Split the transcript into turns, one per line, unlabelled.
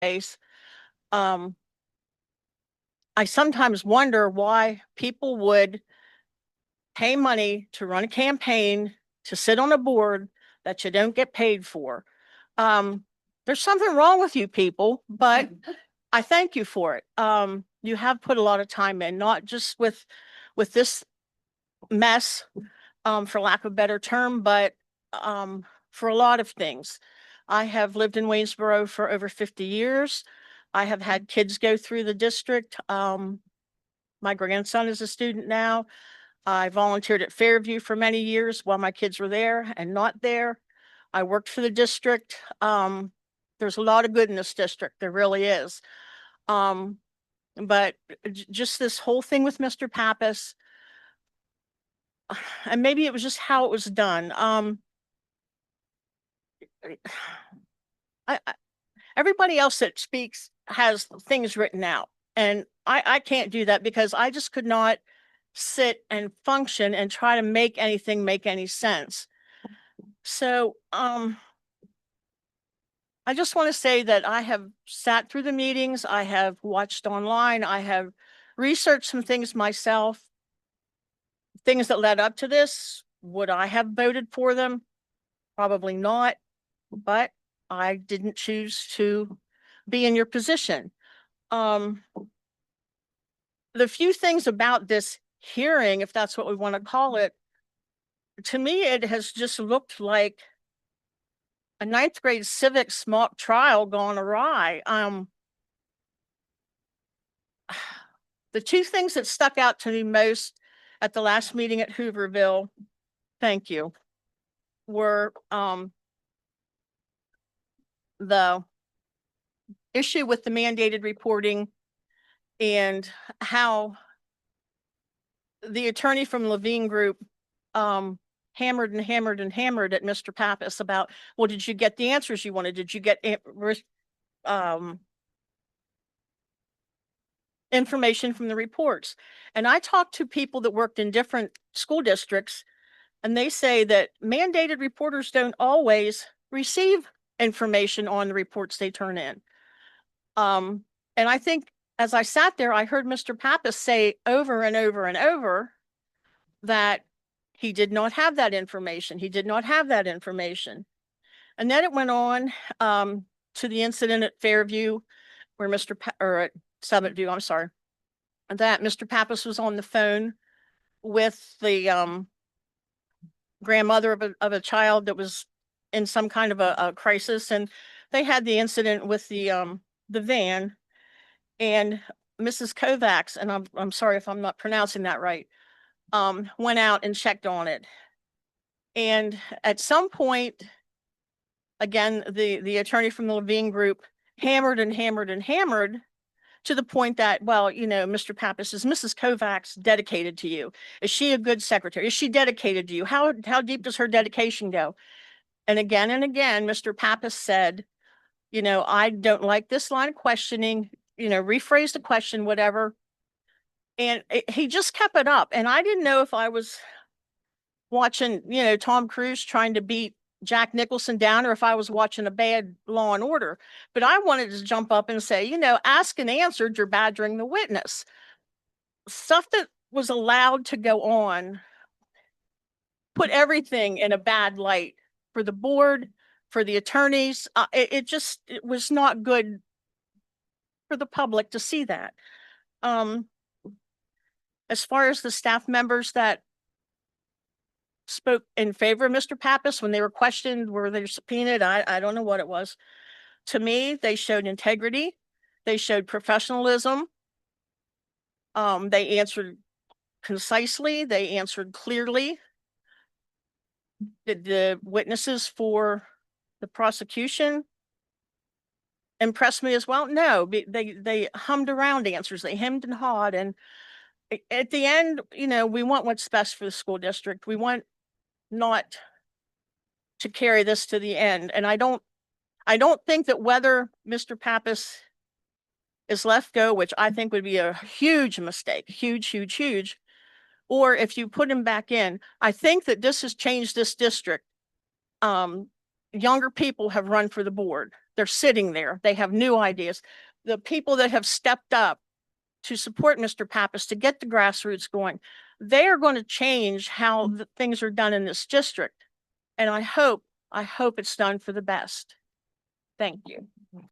days. I sometimes wonder why people would pay money to run a campaign, to sit on a board that you don't get paid for. There's something wrong with you people, but I thank you for it. You have put a lot of time in, not just with this mess, for lack of a better term, but for a lot of things. I have lived in Waynesboro for over 50 years. I have had kids go through the district. My grandson is a student now. I volunteered at Fairview for many years while my kids were there and not there. I worked for the district. There's a lot of good in this district. There really is. But just this whole thing with Mr. Pappas, and maybe it was just how it was done. Everybody else that speaks has things written out, and I can't do that because I just could not sit and function and try to make anything make any sense. So, I just want to say that I have sat through the meetings, I have watched online, I have researched some things myself, things that led up to this. Would I have voted for them? Probably not, but I didn't choose to be in your position. The few things about this hearing, if that's what we want to call it, to me, it has just looked like a ninth grade civics mock trial gone awry. The two things that stuck out to me most at the last meeting at Hooverville, thank you, were the issue with the mandated reporting and how the attorney from Levine Group hammered and hammered and hammered at Mr. Pappas about, well, did you get the answers you wanted? Did you get information from the reports? And I talked to people that worked in different school districts, and they say that mandated reporters don't always receive information on the reports they turn in. And I think as I sat there, I heard Mr. Pappas say over and over and over that he did not have that information. He did not have that information. And then it went on to the incident at Fairview where or at Summit View, I'm sorry, that Mr. Pappas was on the phone with the grandmother of a child that was in some kind of a crisis. And they had the incident with the van, and Mrs. Kovacs, and I'm sorry if I'm not pronouncing that right, went out and checked on it. And at some point, again, the attorney from the Levine Group hammered and hammered and hammered to the point that, well, you know, Mr. Pappas, is Mrs. Kovacs dedicated to you? Is she a good secretary? Is she dedicated to you? How deep does her dedication go? And again, Mr. Pappas said, you know, I don't like this line of questioning, you know, rephrase the question, whatever. And he just kept it up. And I didn't know if I was watching, you know, Tom Cruise trying to beat Jack Nicholson down, or if I was watching a bad Law and Order. But I wanted to jump up and say, you know, ask and answered, you're badgering the witness. Stuff that was allowed to go on put everything in a bad light for the board, for the attorneys. It was not good for the public to see that. As far as the staff members that spoke in favor of Mr. Pappas when they were questioned, were they subpoenaed? I don't know what it was. To me, they showed integrity. They showed professionalism. They answered concisely. They answered clearly. Did the witnesses for the prosecution impress me as well? No, they hummed around answers. They hemmed and hawed. And at the end, you know, we want what's best for the school district. We want not to carry this to the end. And I don't think that whether Mr. Pappas is left go, which I think would be a huge mistake, huge, or if you put him back in, I think that this has changed this district. Younger people have run for the board. They're sitting there. They have new ideas. The people that have stepped up to support Mr. Pappas to get the grassroots going, they are going to change how the things are done in this district. And I hope it's done for the best. Thank you.